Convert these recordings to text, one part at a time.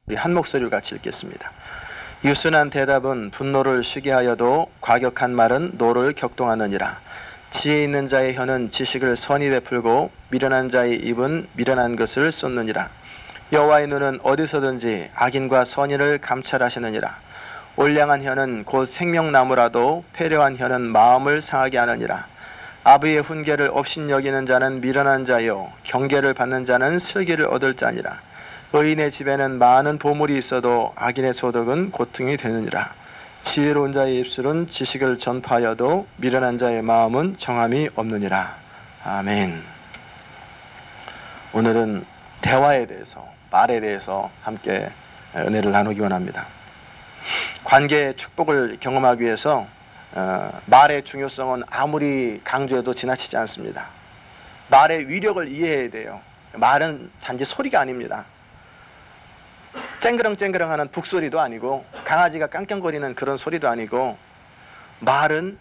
우리 한 목소리로 같이 읽겠습니다. 유순한 대답은 분노를 쉬게 하여도 과격한 말은 노를 격동하느니라. 지혜 있는 자의 혀는 지식을 선히 베풀고 미련한 자의 입은 미련한 것을 쏟느니라. 여호와의 눈은 어디서든지 악인과 선인을 감찰하시느니라. 올량한 혀는 곧 생명나무라도 패려한 혀는 마음을 상하게 하느니라. 아비의 훈계를 업신여기는 자는 미련한 자요 경계를 받는 자는 슬기를 얻을 자니라. 의인의 집에는 많은 보물이 있어도 악인의 소득은 고통이 되느니라. 지혜로운 자의 입술은 지식을 전파하여도 미련한 자의 마음은 정함이 없느니라. 아멘. 오늘은 대화에 대해서, 말에 대해서 함께 은혜를 나누기 원합니다. 관계의 축복을 경험하기 위해서 말의 중요성은 아무리 강조해도 지나치지 않습니다. 말의 위력을 이해해야 돼요. 말은 단지 소리가 아닙니다. 쨍그렁쨍그렁 하는 북소리도 아니고 강아지가 깡깡거리는 그런 소리도 아니고, 말은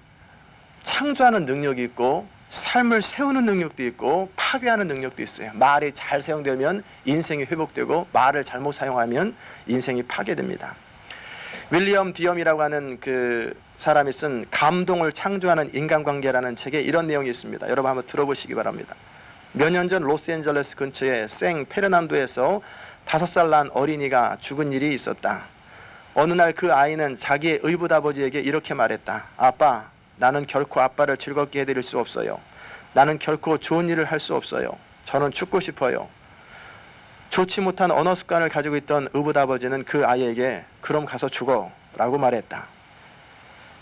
창조하는 능력이 있고 삶을 세우는 능력도 있고 파괴하는 능력도 있어요. 말이 잘 사용되면 인생이 회복되고 말을 잘못 사용하면 인생이 파괴됩니다. 윌리엄 디엄이라고 하는 그 사람이 쓴 감동을 창조하는 인간관계라는 책에 이런 내용이 있습니다. 여러분 한번 들어보시기 바랍니다. 몇 년 전 로스앤젤레스 근처의 생 페르난도에서 5살 난 어린이가 죽은 일이 있었다. 어느 날 그 아이는 자기의 의붓아버지에게 이렇게 말했다. 아빠, 나는 결코 아빠를 즐겁게 해드릴 수 없어요. 나는 결코 좋은 일을 할 수 없어요. 저는 죽고 싶어요. 좋지 못한 언어 습관을 가지고 있던 의붓아버지는 그 아이에게 그럼 가서 죽어 라고 말했다.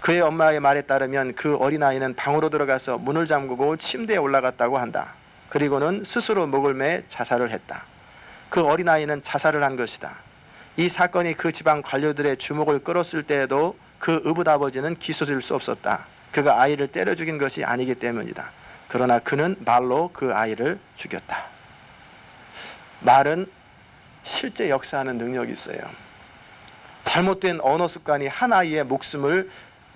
그의 엄마의 말에 따르면 그 어린아이는 방으로 들어가서 문을 잠그고 침대에 올라갔다고 한다. 그리고는 스스로 목을 매 자살을 했다. 그 어린아이는 자살을 한 것이다. 이 사건이 그 지방 관료들의 주목을 끌었을 때에도 그 의붓아버지는 기소될 수 없었다. 그가 아이를 때려 죽인 것이 아니기 때문이다. 그러나 그는 말로 그 아이를 죽였다. 말은 실제 역사하는 능력이 있어요. 잘못된 언어 습관이 한 아이의 목숨을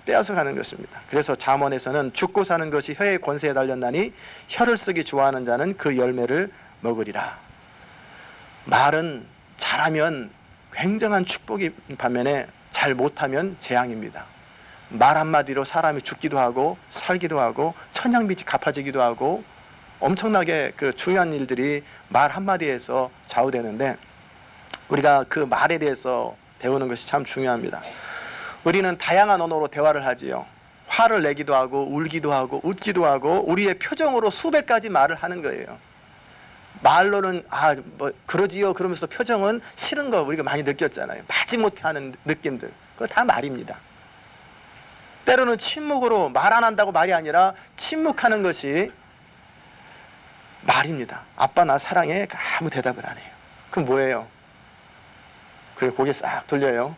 빼앗아가는 것입니다. 그래서 잠언에서는 죽고 사는 것이 혀의 권세에 달렸나니 혀를 쓰기 좋아하는 자는 그 열매를 먹으리라. 말은 잘하면 굉장한 축복이 반면에 잘 못하면 재앙입니다. 말 한마디로 사람이 죽기도 하고 살기도 하고 천냥빚이 갚아지기도 하고 엄청나게 그 중요한 일들이 말 한마디에서 좌우되는데, 우리가 그 말에 대해서 배우는 것이 참 중요합니다. 우리는 다양한 언어로 대화를 하지요. 화를 내기도 하고 울기도 하고 웃기도 하고 우리의 표정으로 수백 가지 말을 하는 거예요. 말로는 뭐 그러지요 그러면서 표정은 싫은 거 우리가 많이 느꼈잖아요. 마지못해 하는 느낌들, 그거 다 말입니다. 때로는 침묵으로 말 안 한다고 말이 아니라 침묵하는 것이 말입니다. 아빠 나 사랑해. 아무 대답을 안 해요. 그럼 뭐예요? 그리고 고개 싹 돌려요.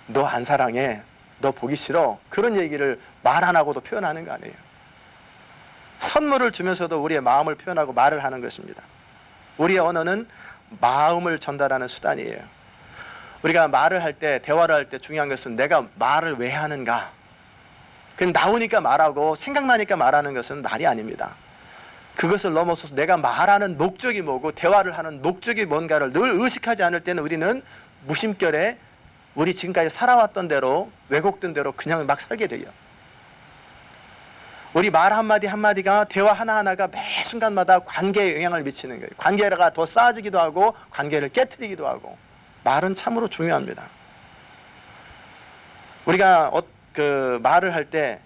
너 안 사랑해. 너 보기 싫어. 그런 얘기를 말 안 하고도 표현하는 거 아니에요. 선물을 주면서도 우리의 마음을 표현하고 말을 하는 것입니다. 우리의 언어는 마음을 전달하는 수단이에요. 우리가 말을 할 때, 대화를 할 때 중요한 것은 내가 말을 왜 하는가. 그냥 나오니까 말하고 생각나니까 말하는 것은 말이 아닙니다. 그것을 넘어서서 내가 말하는 목적이 뭐고 대화를 하는 목적이 뭔가를 늘 의식하지 않을 때는 우리는 무심결에 우리 지금까지 살아왔던 대로, 왜곡된 대로 그냥 막 살게 돼요. 우리 말 한마디 한마디가, 대화 하나하나가 매 순간마다 관계에 영향을 미치는 거예요. 관계가 더 쌓아지기도 하고 관계를 깨트리기도 하고. 말은 참으로 중요합니다. 우리가 그 말을 할 때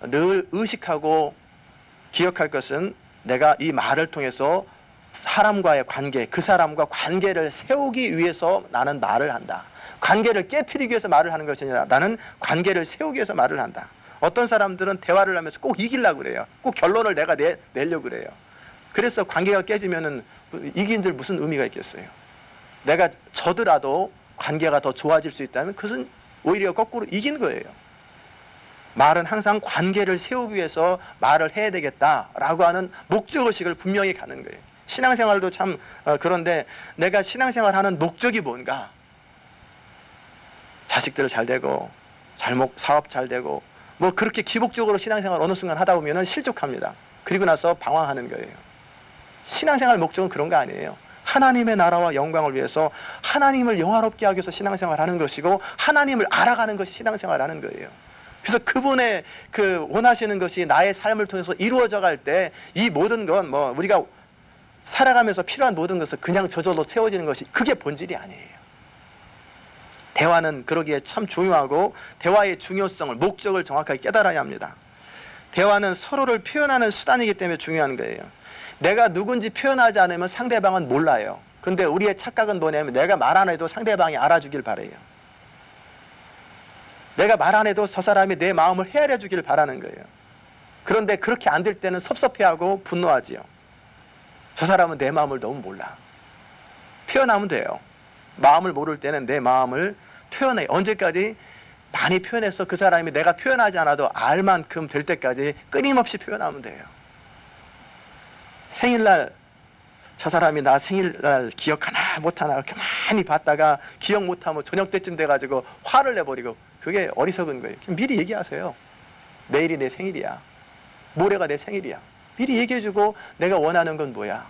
늘 의식하고 기억할 것은 내가 이 말을 통해서 사람과의 관계, 그 사람과 관계를 세우기 위해서 나는 말을 한다. 관계를 깨트리기 위해서 말을 하는 것이 아니라 나는 관계를 세우기 위해서 말을 한다. 어떤 사람들은 대화를 하면서 꼭 이기려고 그래요. 꼭 결론을 내가 내려고 그래요. 그래서 관계가 깨지면은 이긴들 무슨 의미가 있겠어요. 내가 져더라도 관계가 더 좋아질 수 있다면 그것은 오히려 거꾸로 이긴 거예요. 말은 항상 관계를 세우기 위해서 말을 해야 되겠다라고 하는 목적의식을 분명히 가는 거예요. 신앙생활도 참 그런데 내가 신앙생활하는 목적이 뭔가? 자식들 잘 되고 사업 잘 되고 뭐 그렇게 기복적으로 신앙생활 어느 순간 하다 보면 실족합니다. 그리고 나서 방황하는 거예요. 신앙생활 목적은 그런 거 아니에요. 하나님의 나라와 영광을 위해서 하나님을 영화롭게 하기 위해서 신앙생활하는 것이고 하나님을 알아가는 것이 신앙생활하는 거예요. 그래서 그분의 그 원하시는 것이 나의 삶을 통해서 이루어져 갈 때 이 모든 건 뭐 우리가 살아가면서 필요한 모든 것을 그냥 저절로 채워지는 것이 그게 본질이 아니에요. 대화는 그러기에 참 중요하고 대화의 중요성을 목적을 정확하게 깨달아야 합니다. 대화는 서로를 표현하는 수단이기 때문에 중요한 거예요. 내가 누군지 표현하지 않으면 상대방은 몰라요. 근데 우리의 착각은 뭐냐면 내가 말 안 해도 상대방이 알아주길 바래요. 내가 말 안 해도 저 사람이 내 마음을 헤아려 주길 바라는 거예요. 그런데 그렇게 안 될 때는 섭섭해하고 분노하지요. 저 사람은 내 마음을 너무 몰라. 표현하면 돼요. 마음을 모를 때는 내 마음을 표현해. 언제까지? 많이 표현해서 그 사람이 내가 표현하지 않아도 알 만큼 될 때까지 끊임없이 표현하면 돼요. 생일날 저 사람이 나 생일날 기억하나 못하나 이렇게 많이 봤다가 기억 못하면 저녁 때쯤 돼가지고 화를 내버리고 그게 어리석은 거예요. 미리 얘기하세요. 내일이 내 생일이야. 모레가 내 생일이야. 미리 얘기해주고 내가 원하는 건 뭐야.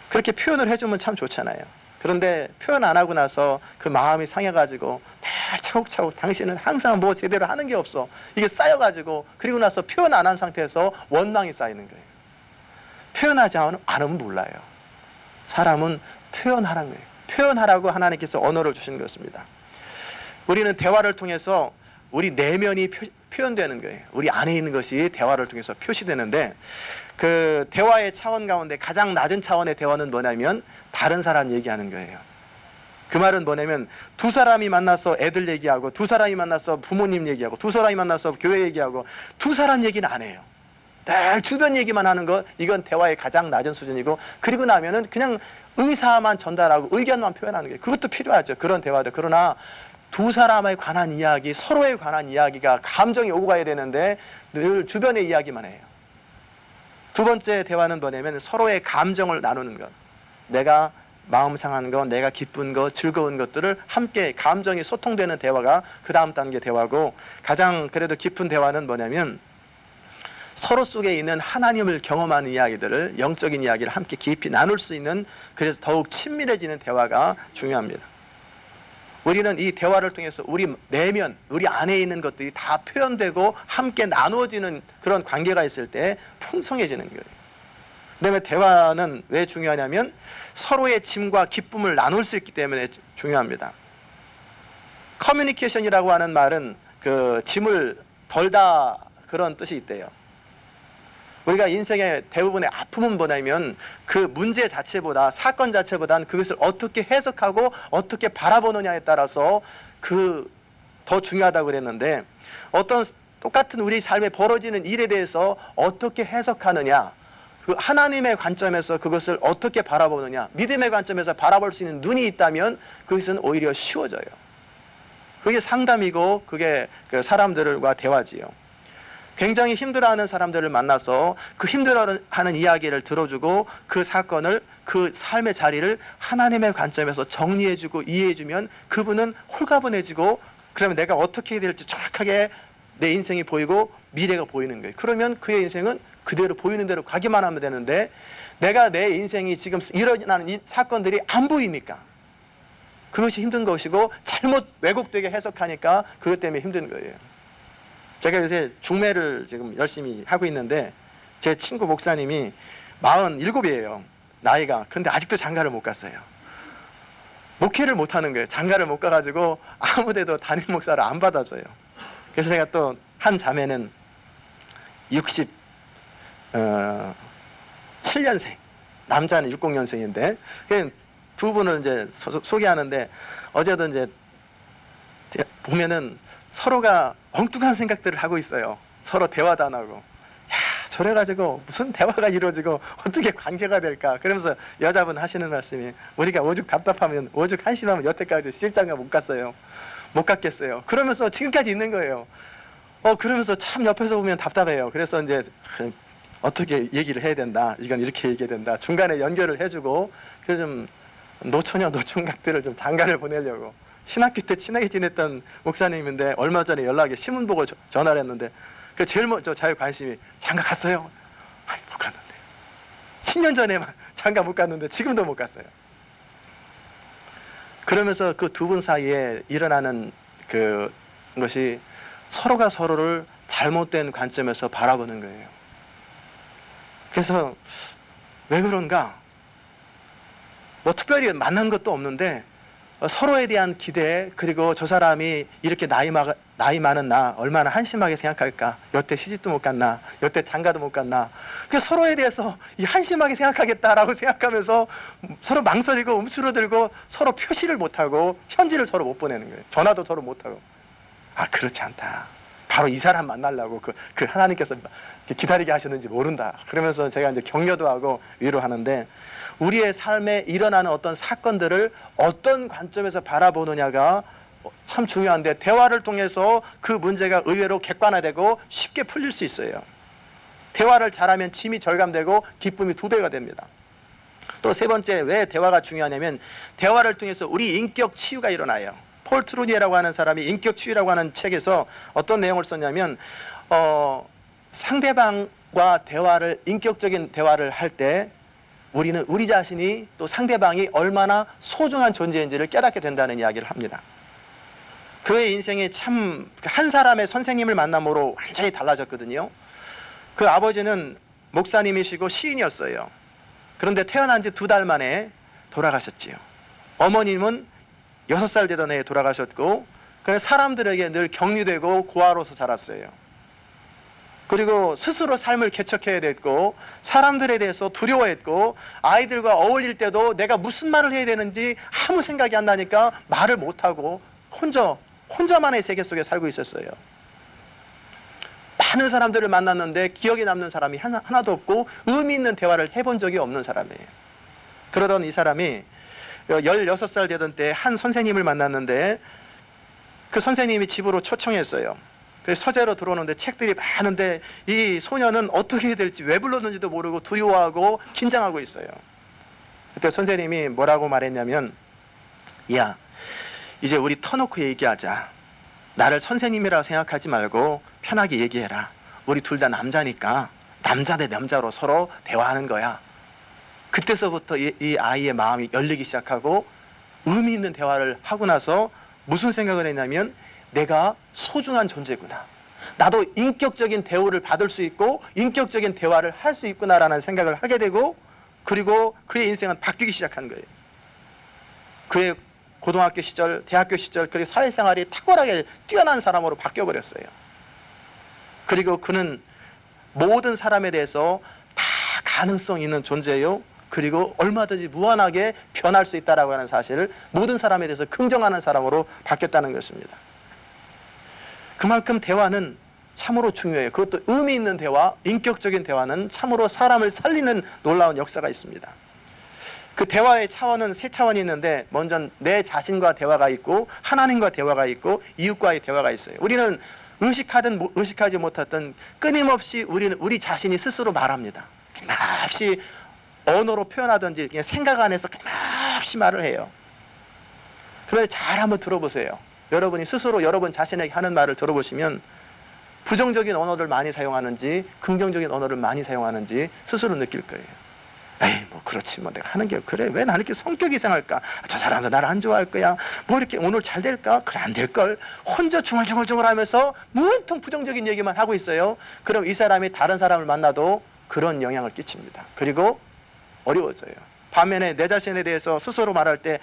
그렇게 표현을 해주면 참 좋잖아요. 그런데 표현 안 하고 나서 그 마음이 상해가지고 다 차곡차곡 당신은 항상 뭐 제대로 하는 게 없어. 이게 쌓여가지고 그리고 나서 표현 안 한 상태에서 원망이 쌓이는 거예요. 표현하지 않으면 몰라요. 사람은 표현하라는 거예요. 표현하라고 하나님께서 언어를 주신 것입니다. 우리는 대화를 통해서 우리 내면이 표현되는 거예요. 우리 안에 있는 것이 대화를 통해서 표시되는데 그 대화의 차원 가운데 가장 낮은 차원의 대화는 뭐냐면 다른 사람 얘기하는 거예요. 그 말은 뭐냐면 두 사람이 만나서 애들 얘기하고 두 사람이 만나서 부모님 얘기하고 두 사람이 만나서 교회 얘기하고 두 사람 얘기는 안 해요. 늘 주변 얘기만 하는 것, 이건 대화의 가장 낮은 수준이고 그리고 나면은 그냥 의사만 전달하고 의견만 표현하는 거예요. 그것도 필요하죠. 그런 대화도. 그러나 두 사람에 관한 이야기, 서로에 관한 이야기가 감정이 오고 가야 되는데 늘 주변의 이야기만 해요. 두 번째 대화는 뭐냐면 서로의 감정을 나누는 것. 내가 마음 상한 것, 내가 기쁜 것, 즐거운 것들을 함께 감정이 소통되는 대화가 그 다음 단계 대화고 가장 그래도 깊은 대화는 뭐냐면 서로 속에 있는 하나님을 경험하는 이야기들을 영적인 이야기를 함께 깊이 나눌 수 있는 그래서 더욱 친밀해지는 대화가 중요합니다. 우리는 이 대화를 통해서 우리 내면, 우리 안에 있는 것들이 다 표현되고 함께 나누어지는 그런 관계가 있을 때 풍성해지는 거예요. 그다음에 대화는 왜 중요하냐면 서로의 짐과 기쁨을 나눌 수 있기 때문에 중요합니다. 커뮤니케이션이라고 하는 말은 그 짐을 덜다 그런 뜻이 있대요. 우리가 인생의 대부분의 아픔은 뭐냐면 그 문제 자체보다 사건 자체보다는 그것을 어떻게 해석하고 어떻게 바라보느냐에 따라서 그 더 중요하다고 그랬는데 어떤 똑같은 우리 삶에 벌어지는 일에 대해서 어떻게 해석하느냐 그 하나님의 관점에서 그것을 어떻게 바라보느냐 믿음의 관점에서 바라볼 수 있는 눈이 있다면 그것은 오히려 쉬워져요. 그게 상담이고 그게 그 사람들과 대화지요. 굉장히 힘들어하는 사람들을 만나서 그 힘들어하는 이야기를 들어주고 그 사건을 그 삶의 자리를 하나님의 관점에서 정리해주고 이해해주면 그분은 홀가분해지고 그러면 내가 어떻게 해야 될지 정확하게 내 인생이 보이고 미래가 보이는 거예요. 그러면 그의 인생은 그대로 보이는 대로 가기만 하면 되는데 내가 내 인생이 지금 일어나는 이 사건들이 안 보이니까 그것이 힘든 것이고 잘못 왜곡되게 해석하니까 그것 때문에 힘든 거예요. 제가 요새 중매를 지금 열심히 하고 있는데 제 친구 목사님이 47이에요. 나이가. 근데 아직도 장가를 못 갔어요. 목회를 못 하는 거예요. 장가를 못 가가지고 아무 데도 담임 목사를 안 받아줘요. 그래서 제가 또 한 자매는 67년생 남자는 60년생인데 두 분을 이제 소개하는데 어제도 이제 보면은 서로가 엉뚱한 생각들을 하고 있어요. 서로 대화도 안 하고. 야, 저래가지고 무슨 대화가 이루어지고 어떻게 관계가 될까? 그러면서 여자분 하시는 말씀이 우리가 오죽 답답하면 오죽 한심하면 여태까지 시집장가 못 갔어요. 못 갔겠어요. 그러면서 지금까지 있는 거예요. 그러면서 참 옆에서 보면 답답해요. 그래서 이제 어떻게 얘기를 해야 된다. 이건 이렇게 얘기해야 된다. 중간에 연결을 해주고 그래서 좀 노처녀 노총각들을 좀 장가를 보내려고. 신학교 때 친하게 지냈던 목사님인데 얼마 전에 연락에 신문 보고 전화를 했는데 그 제일 먼저 자기 관심이 장가 갔어요? 아니 못 갔는데 10년 전에만 장가 못 갔는데 지금도 못 갔어요. 그러면서 그 두 분 사이에 일어나는 것이 서로가 서로를 잘못된 관점에서 바라보는 거예요. 그래서 왜 그런가? 뭐 특별히 만난 것도 없는데 서로에 대한 기대, 그리고 저 사람이 이렇게 나이 많은 나 얼마나 한심하게 생각할까? 여태 시집도 못 갔나? 여태 장가도 못 갔나? 그 서로에 대해서 한심하게 생각하겠다라고 생각하면서 서로 망설이고 움츠러들고 서로 표시를 못하고 편지를 서로 못 보내는 거예요. 전화도 서로 못하고. 아, 그렇지 않다. 바로 이 사람 만나려고 그 하나님께서 기다리게 하셨는지 모른다. 그러면서 제가 이제 격려도 하고 위로하는데, 우리의 삶에 일어나는 어떤 사건들을 어떤 관점에서 바라보느냐가 참 중요한데, 대화를 통해서 그 문제가 의외로 객관화되고 쉽게 풀릴 수 있어요. 대화를 잘하면 짐이 절감되고 기쁨이 2배가 됩니다. 또 세 번째, 왜 대화가 중요하냐면 대화를 통해서 우리 인격 치유가 일어나요. 폴 트루니에라고 하는 사람이 인격 치유라고 하는 책에서 어떤 내용을 썼냐면 상대방과 인격적인 대화를 할 때 우리는 우리 자신이 또 상대방이 얼마나 소중한 존재인지를 깨닫게 된다는 이야기를 합니다. 그의 인생이 참 한 사람의 선생님을 만남으로 완전히 달라졌거든요. 그 아버지는 목사님이시고 시인이었어요. 그런데 태어난 지 2달 만에 돌아가셨지요. 어머님은 6살 되던 해에 돌아가셨고, 그래서 사람들에게 늘 격리되고 고아로서 자랐어요. 그리고 스스로 삶을 개척해야 됐고, 사람들에 대해서 두려워했고, 아이들과 어울릴 때도 내가 무슨 말을 해야 되는지 아무 생각이 안 나니까 말을 못하고 혼자만의 세계 속에 살고 있었어요. 많은 사람들을 만났는데 기억에 남는 사람이 하나도 없고 의미 있는 대화를 해본 적이 없는 사람이에요. 그러던 이 사람이 16살 되던 때 한 선생님을 만났는데, 그 선생님이 집으로 초청했어요. 그래서 서재로 들어오는데 책들이 많은데 이 소녀는 어떻게 해야 될지, 왜 불렀는지도 모르고 두려워하고 긴장하고 있어요. 그때 선생님이 뭐라고 말했냐면, 야, 이제 우리 터놓고 얘기하자. 나를 선생님이라고 생각하지 말고 편하게 얘기해라. 우리 둘 다 남자니까 남자 대 남자로 서로 대화하는 거야. 그때서부터 이 아이의 마음이 열리기 시작하고 의미 있는 대화를 하고 나서 무슨 생각을 했냐면, 내가 소중한 존재구나. 나도 인격적인 대우를 받을 수 있고 인격적인 대화를 할 수 있구나라는 생각을 하게 되고, 그리고 그의 인생은 바뀌기 시작한 거예요. 그의 고등학교 시절, 대학교 시절, 그리고 사회생활이 탁월하게 뛰어난 사람으로 바뀌어버렸어요. 그리고 그는 모든 사람에 대해서 다 가능성 있는 존재요, 그리고 얼마든지 무한하게 변할 수 있다라고 하는 사실을 모든 사람에 대해서 긍정하는 사람으로 바뀌었다는 것입니다. 그만큼 대화는 참으로 중요해요. 그것도 의미 있는 대화, 인격적인 대화는 참으로 사람을 살리는 놀라운 역사가 있습니다. 그 대화의 차원은 3차원이 있는데, 먼저 내 자신과 대화가 있고, 하나님과 대화가 있고, 이웃과의 대화가 있어요. 우리는 의식하든 의식하지 못하든 끊임없이 우리는 우리 자신이 스스로 말합니다. 끊임없이 언어로 표현하든지 그냥 생각 안에서 끊임없이 말을 해요. 그런데 잘 한번 들어보세요. 여러분이 스스로 여러분 자신에게 하는 말을 들어보시면 부정적인 언어를 많이 사용하는지 긍정적인 언어를 많이 사용하는지 스스로 느낄 거예요. 에이, 뭐 그렇지, 뭐 내가 하는 게 그래, 왜 나는 이렇게 성격이 이상할까? 저 사람도 나를 안 좋아할 거야. 뭐 이렇게 오늘 잘 될까? 그래, 안 될걸. 혼자 중얼중얼 하면서 온통 부정적인 얘기만 하고 있어요. 그럼 이 사람이 다른 사람을 만나도 그런 영향을 끼칩니다. 그리고 어려워져요. 반면에 내 자신에 대해서 스스로 말할 때, 야,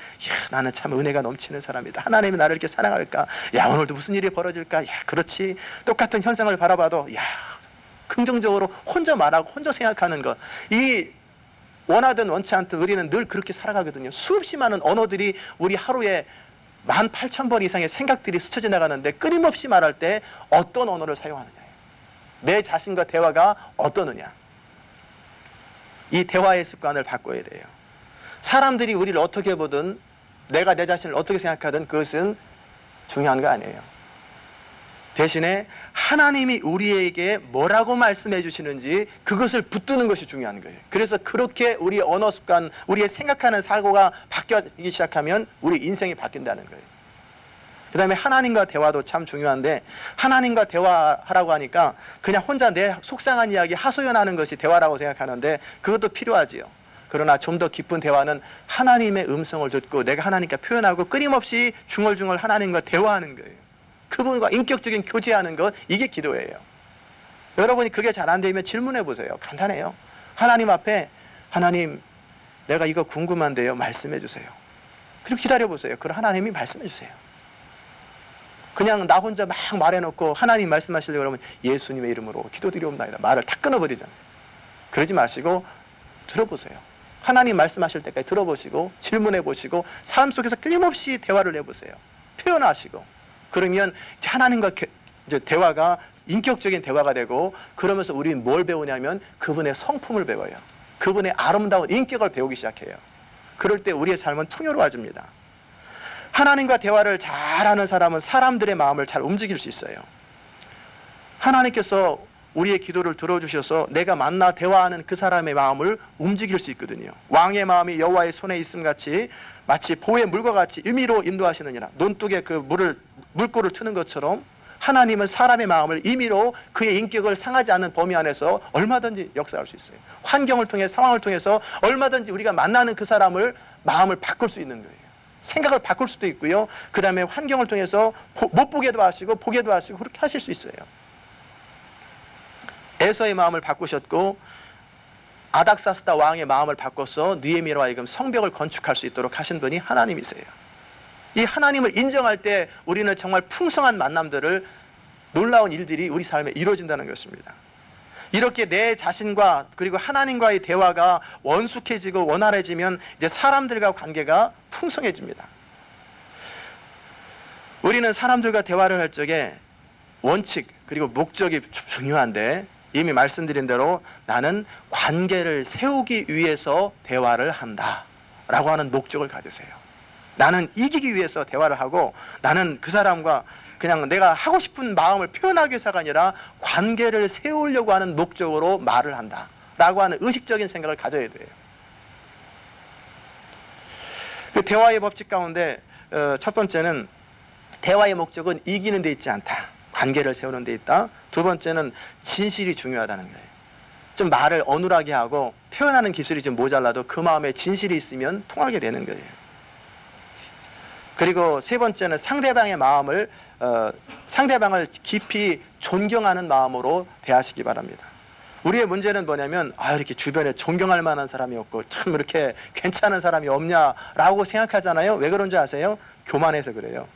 나는 참 은혜가 넘치는 사람이다. 하나님이 나를 이렇게 사랑할까? 야, 오늘도 무슨 일이 벌어질까? 야, 그렇지. 똑같은 현상을 바라봐도, 야, 긍정적으로 혼자 말하고 혼자 생각하는 것. 이 원하든 원치 않든 우리는 늘 그렇게 살아가거든요. 수없이 많은 언어들이 우리 하루에 18,000번 이상의 생각들이 스쳐 지나가는데, 끊임없이 말할 때 어떤 언어를 사용하느냐예요. 내 자신과 대화가 어떠느냐. 이 대화의 습관을 바꿔야 돼요. 사람들이 우리를 어떻게 보든, 내가 내 자신을 어떻게 생각하든 그것은 중요한 거 아니에요. 대신에 하나님이 우리에게 뭐라고 말씀해 주시는지 그것을 붙드는 것이 중요한 거예요. 그래서 그렇게 우리의 언어 습관, 우리의 생각하는 사고가 바뀌기 시작하면 우리 인생이 바뀐다는 거예요. 그 다음에 하나님과 대화도 참 중요한데, 하나님과 대화하라고 하니까 그냥 혼자 내 속상한 이야기 하소연하는 것이 대화라고 생각하는데 그것도 필요하지요. 그러나 좀 더 깊은 대화는 하나님의 음성을 듣고 내가 하나님께 표현하고 끊임없이 중얼중얼 하나님과 대화하는 거예요. 그분과 인격적인 교제하는 것, 이게 기도예요. 여러분이 그게 잘 안 되면 질문해 보세요. 간단해요. 하나님 앞에, 하나님 내가 이거 궁금한데요, 말씀해 주세요. 그리고 기다려 보세요. 그럼 하나님이 말씀해 주세요. 그냥 나 혼자 막 말해놓고 하나님 말씀하시려고 그러면 예수님의 이름으로 기도드리옵나이다, 말을 다 끊어버리잖아요. 그러지 마시고 들어보세요. 하나님 말씀하실 때까지 들어보시고 질문해 보시고 삶 속에서 끊임없이 대화를 해보세요. 표현하시고. 그러면 이제 하나님과 이제 대화가 인격적인 대화가 되고, 그러면서 우리는 뭘 배우냐면 그분의 성품을 배워요. 그분의 아름다운 인격을 배우기 시작해요. 그럴 때 우리의 삶은 풍요로워집니다. 하나님과 대화를 잘하는 사람은 사람들의 마음을 잘 움직일 수 있어요. 하나님께서 우리의 기도를 들어주셔서 내가 만나 대화하는 그 사람의 마음을 움직일 수 있거든요. 왕의 마음이 여호와의 손에 있음 같이, 마치 보의 물과 같이 임의로 인도하시느니라. 논둑에 그 물꼬를 트는 것처럼 하나님은 사람의 마음을 임의로 그의 인격을 상하지 않는 범위 안에서 얼마든지 역사할 수 있어요. 환경을 통해, 상황을 통해서 얼마든지 우리가 만나는 그 사람을 마음을 바꿀 수 있는 거예요. 생각을 바꿀 수도 있고요. 그 다음에 환경을 통해서 못 보게도 하시고 보게도 하시고 그렇게 하실 수 있어요. 에서의 마음을 바꾸셨고 아닥사스다 왕의 마음을 바꿔서 느헤미야로 하여금 성벽을 건축할 수 있도록 하신 분이 하나님이세요. 이 하나님을 인정할 때 우리는 정말 풍성한 만남들을, 놀라운 일들이 우리 삶에 이루어진다는 것입니다. 이렇게 내 자신과 그리고 하나님과의 대화가 원숙해지고 원활해지면 이제 사람들과 관계가 풍성해집니다. 우리는 사람들과 대화를 할 적에 원칙 그리고 목적이 중요한데, 이미 말씀드린 대로 나는 관계를 세우기 위해서 대화를 한다 라고 하는 목적을 가지세요. 나는 이기기 위해서 대화를 하고, 나는 그 사람과 그냥 내가 하고 싶은 마음을 표현하기 위해서가 아니라 관계를 세우려고 하는 목적으로 말을 한다 라고 하는 의식적인 생각을 가져야 돼요. 그 대화의 법칙 가운데 첫 번째는 대화의 목적은 이기는 데 있지 않다, 관계를 세우는 데 있다. 두 번째는 진실이 중요하다는 거예요. 좀 말을 어눌하게 하고 표현하는 기술이 좀 모자라도 그 마음에 진실이 있으면 통하게 되는 거예요. 그리고 세 번째는 상대방의 마음을, 상대방을 깊이 존경하는 마음으로 대하시기 바랍니다. 우리의 문제는 뭐냐면, 이렇게 주변에 존경할 만한 사람이 없고 참 이렇게 괜찮은 사람이 없냐라고 생각하잖아요. 왜 그런지 아세요? 교만해서 그래요.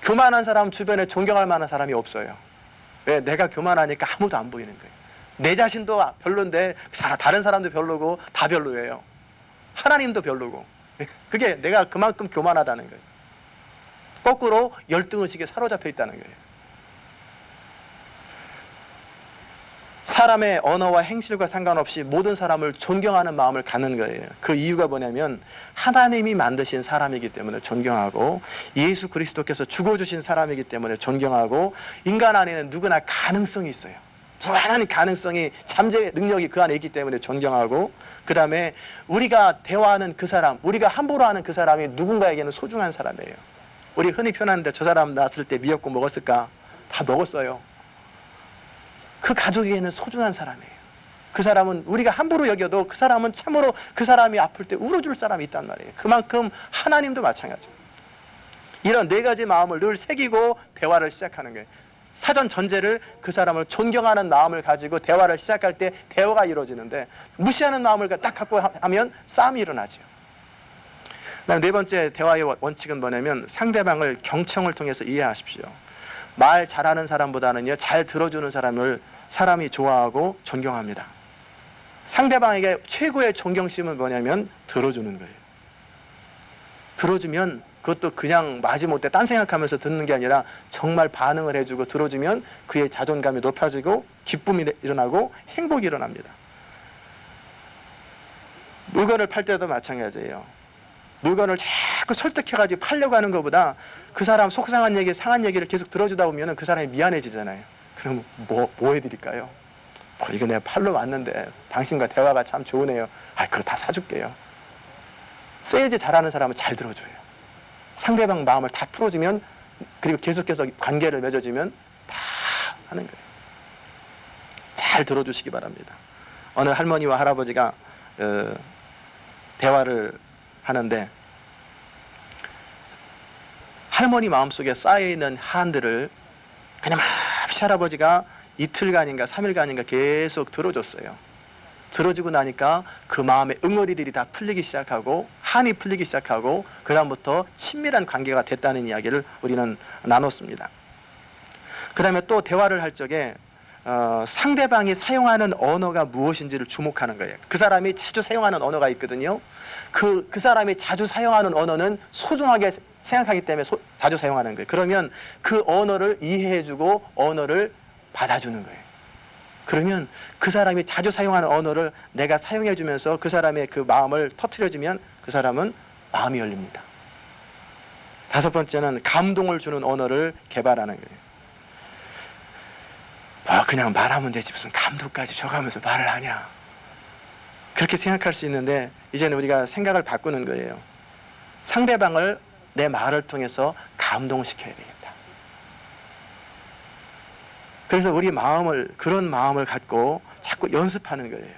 교만한 사람 주변에 존경할 만한 사람이 없어요. 왜? 내가 교만하니까 아무도 안 보이는 거예요. 내 자신도 별론데 다른 사람도 별로고 다 별로예요. 하나님도 별로고. 그게 내가 그만큼 교만하다는 거예요. 거꾸로 열등의식에 사로잡혀 있다는 거예요. 사람의 언어와 행실과 상관없이 모든 사람을 존경하는 마음을 갖는 거예요. 그 이유가 뭐냐면 하나님이 만드신 사람이기 때문에 존경하고, 예수 그리스도께서 죽어주신 사람이기 때문에 존경하고, 인간 안에는 누구나 가능성이 있어요. 무한한 가능성이, 잠재 능력이 그 안에 있기 때문에 존경하고, 그 다음에 우리가 대화하는 그 사람, 우리가 함부로 하는 그 사람이 누군가에게는 소중한 사람이에요. 우리 흔히 표현하는데 저 사람 낳았을 때 미역국 먹었을까? 다 먹었어요. 그 가족에게는 소중한 사람이에요. 그 사람은 우리가 함부로 여겨도 그 사람은 참으로 그 사람이 아플 때 울어줄 사람이 있단 말이에요. 그만큼 하나님도 마찬가지입니다. 이런 네 가지 마음을 늘 새기고 대화를 시작하는 거예요. 사전 전제를 그 사람을 존경하는 마음을 가지고 대화를 시작할 때 대화가 이루어지는데, 무시하는 마음을 딱 갖고 하면 싸움이 일어나죠. 그다음 네 번째 대화의 원칙은 뭐냐면 상대방을 경청을 통해서 이해하십시오. 말 잘하는 사람보다는요, 잘 들어주는 사람이 좋아하고 존경합니다. 상대방에게 최고의 존경심은 뭐냐면 들어주는 거예요. 들어주면 그것도 그냥 마지못해 딴 생각하면서 듣는 게 아니라 정말 반응을 해주고 들어주면 그의 자존감이 높아지고 기쁨이 일어나고 행복이 일어납니다. 물건을 팔 때도 마찬가지예요. 물건을 자꾸 설득해가지고 팔려고 하는 것보다 그 사람 속상한 얘기, 상한 얘기를 계속 들어주다 보면 그 사람이 미안해지잖아요. 그럼 뭐 해드릴까요? 이거 내가 팔러 왔는데 당신과 대화가 참 좋으네요. 그거 다 사줄게요. 세일즈 잘하는 사람은 잘 들어줘요. 상대방 마음을 다 풀어주면, 그리고 계속해서 관계를 맺어주면 다 하는 거예요. 잘 들어주시기 바랍니다. 어느 할머니와 할아버지가 대화를 하는데 할머니 마음속에 쌓여있는 한들을 그냥 맙시 할아버지가 이틀간인가 3일간인가 계속 들어줬어요. 들어주고 나니까 그 마음의 응어리들이 다 풀리기 시작하고 한이 풀리기 시작하고 그 다음부터 친밀한 관계가 됐다는 이야기를 우리는 나눴습니다. 그 다음에 또 대화를 할 적에 상대방이 사용하는 언어가 무엇인지를 주목하는 거예요. 그 사람이 자주 사용하는 언어가 있거든요. 그 사람이 자주 사용하는 언어는 소중하게 생각하기 때문에 자주 사용하는 거예요. 그러면 그 언어를 이해해주고 언어를 받아주는 거예요. 그러면 그 사람이 자주 사용하는 언어를 내가 사용해주면서 그 사람의 그 마음을 터트려주면 그 사람은 마음이 열립니다. 5번째는 감동을 주는 언어를 개발하는 거예요. 그냥 말하면 되지 무슨 감동까지 줘가면서 말을 하냐. 그렇게 생각할 수 있는데 이제는 우리가 생각을 바꾸는 거예요. 상대방을 내 말을 통해서 감동시켜야 되겠다. 그래서 우리 마음을 그런 마음을 갖고 자꾸 연습하는 거예요.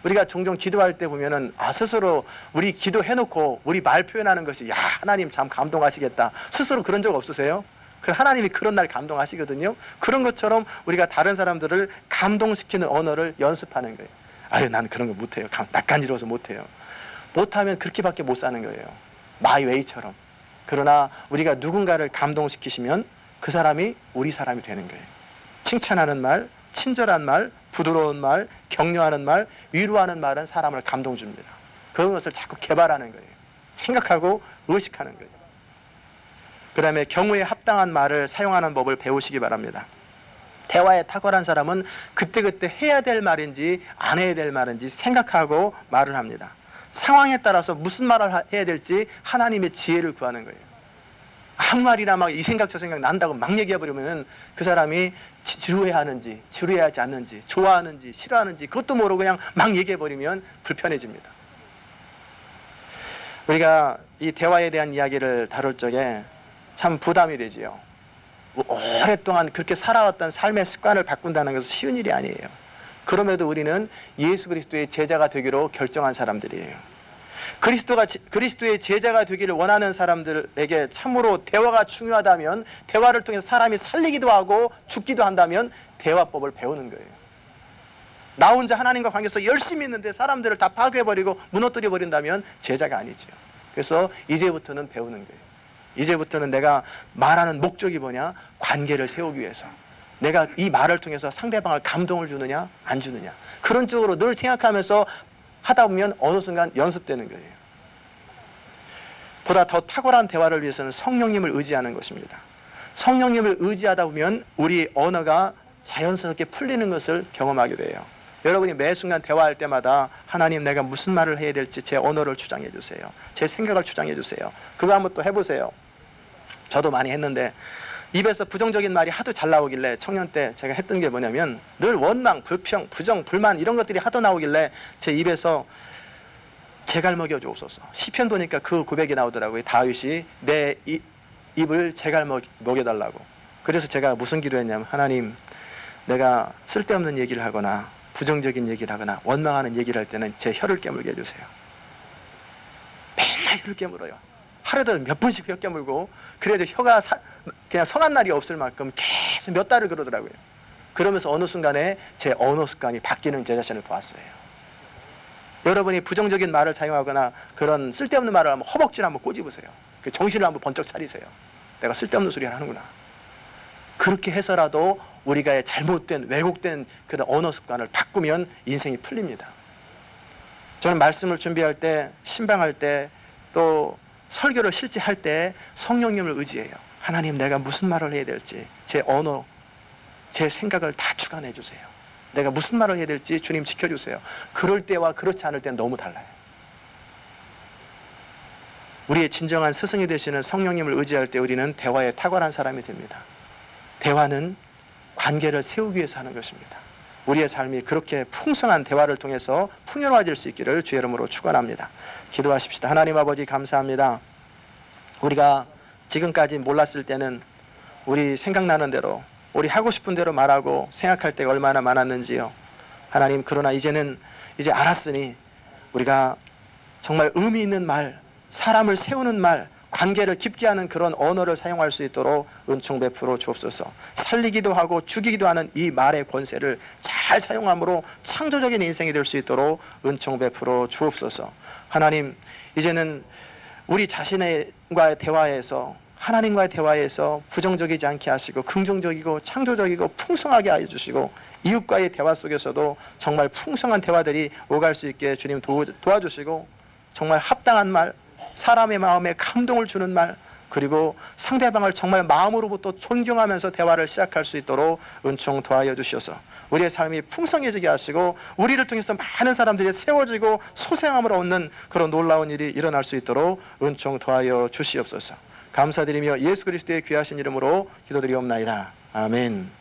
우리가 종종 기도할 때 보면은 스스로 우리 기도해놓고 우리 말 표현하는 것이 야 하나님 참 감동하시겠다. 스스로 그런 적 없으세요? 그 하나님이 그런 날 감동하시거든요. 그런 것처럼 우리가 다른 사람들을 감동시키는 언어를 연습하는 거예요. 아유 나는 그런 거 못해요. 낯간지러워서 못해요. 못하면 그렇게밖에 못 사는 거예요. 마이웨이처럼. 그러나 우리가 누군가를 감동시키시면 그 사람이 우리 사람이 되는 거예요. 칭찬하는 말, 친절한 말, 부드러운 말, 격려하는 말, 위로하는 말은 사람을 감동 줍니다. 그런 것을 자꾸 개발하는 거예요. 생각하고 의식하는 거예요. 그 다음에 경우에 합당한 말을 사용하는 법을 배우시기 바랍니다. 대화에 탁월한 사람은 그때그때 해야 될 말인지 안 해야 될 말인지 생각하고 말을 합니다. 상황에 따라서 무슨 말을 해야 될지 하나님의 지혜를 구하는 거예요. 아무 말이나 막 이 생각 저 생각 난다고 막 얘기해버리면 그 사람이 지루해하는지 지루해하지 않는지 좋아하는지 싫어하는지 그것도 모르고 그냥 막 얘기해버리면 불편해집니다. 우리가 이 대화에 대한 이야기를 다룰 적에 참 부담이 되지요. 오랫동안 그렇게 살아왔던 삶의 습관을 바꾼다는 것은 쉬운 일이 아니에요. 그럼에도 우리는 예수 그리스도의 제자가 되기로 결정한 사람들이에요. 그리스도의 제자가 되기를 원하는 사람들에게 참으로 대화가 중요하다면 대화를 통해서 사람이 살리기도 하고 죽기도 한다면 대화법을 배우는 거예요. 나 혼자 하나님과 관계에서 열심히 있는데 사람들을 다 파괴해버리고 무너뜨려 버린다면 제자가 아니죠. 그래서 이제부터는 배우는 거예요. 이제부터는 내가 말하는 목적이 뭐냐? 관계를 세우기 위해서. 내가 이 말을 통해서 상대방을 감동을 주느냐 안 주느냐 그런 쪽으로 늘 생각하면서 하다 보면 어느 순간 연습되는 거예요. 보다 더 탁월한 대화를 위해서는 성령님을 의지하는 것입니다. 성령님을 의지하다 보면 우리 언어가 자연스럽게 풀리는 것을 경험하게 돼요. 여러분이 매 순간 대화할 때마다 하나님 내가 무슨 말을 해야 될지 제 언어를 주장해 주세요. 제 생각을 주장해 주세요. 그거 한번 또 해보세요. 저도 많이 했는데 입에서 부정적인 말이 하도 잘 나오길래 청년 때 제가 했던 게 뭐냐면 늘 원망, 불평, 부정, 불만 이런 것들이 하도 나오길래 제 입에서 제갈 먹여 주옵소서. 시편 보니까 그 고백이 나오더라고요. 다윗이 내 입을 제갈 먹여달라고. 그래서 제가 무슨 기도했냐면 하나님 내가 쓸데없는 얘기를 하거나 부정적인 얘기를 하거나 원망하는 얘기를 할 때는 제 혀를 깨물게 해주세요. 맨날 혀를 깨물어요. 하루에도 몇 번씩 혀 깨물고 그래도 혀가 그냥 성한 날이 없을 만큼 계속 몇 달을 그러더라고요. 그러면서 어느 순간에 제 언어 습관이 바뀌는 제 자신을 보았어요. 여러분이 부정적인 말을 사용하거나 그런 쓸데없는 말을 하면 허벅지를 한번 꼬집으세요. 정신을 한번 번쩍 차리세요. 내가 쓸데없는 소리를 하는구나. 그렇게 해서라도 우리가 잘못된 왜곡된 그런 언어 습관을 바꾸면 인생이 풀립니다. 저는 말씀을 준비할 때 신방할 때 또 설교를 실제 할 때 성령님을 의지해요. 하나님 내가 무슨 말을 해야 될지 제 언어 제 생각을 다 주관해 주세요. 내가 무슨 말을 해야 될지 주님 지켜주세요. 그럴 때와 그렇지 않을 때는 너무 달라요. 우리의 진정한 스승이 되시는 성령님을 의지할 때 우리는 대화에 탁월한 사람이 됩니다. 대화는 관계를 세우기 위해서 하는 것입니다. 우리의 삶이 그렇게 풍성한 대화를 통해서 풍요로워질 수 있기를 주의 이름으로 축원합니다. 기도하십시다. 하나님 아버지 감사합니다. 우리가 지금까지 몰랐을 때는 우리 생각나는 대로 우리 하고 싶은 대로 말하고 생각할 때가 얼마나 많았는지요. 하나님 그러나 이제는 이제 알았으니 우리가 정말 의미 있는 말, 사람을 세우는 말, 관계를 깊게 하는 그런 언어를 사용할 수 있도록 은총 베풀어 주옵소서. 살리기도 하고 죽이기도 하는 이 말의 권세를 잘 사용함으로 창조적인 인생이 될 수 있도록 은총 베풀어 주옵소서. 하나님, 이제는 우리 자신과의 대화에서, 하나님과의 대화에서 부정적이지 않게 하시고 긍정적이고 창조적이고 풍성하게 하여 주시고, 이웃과의 대화 속에서도 정말 풍성한 대화들이 오갈 수 있게 주님 도와주시고, 정말 합당한 말, 사람의 마음에 감동을 주는 말, 그리고 상대방을 정말 마음으로부터 존경하면서 대화를 시작할 수 있도록 은총 도와여 주셔서 우리의 삶이 풍성해지게 하시고, 우리를 통해서 많은 사람들이 세워지고 소생함을 얻는 그런 놀라운 일이 일어날 수 있도록 은총 도와여 주시옵소서. 감사드리며 예수 그리스도의 귀하신 이름으로 기도드리옵나이다. 아멘.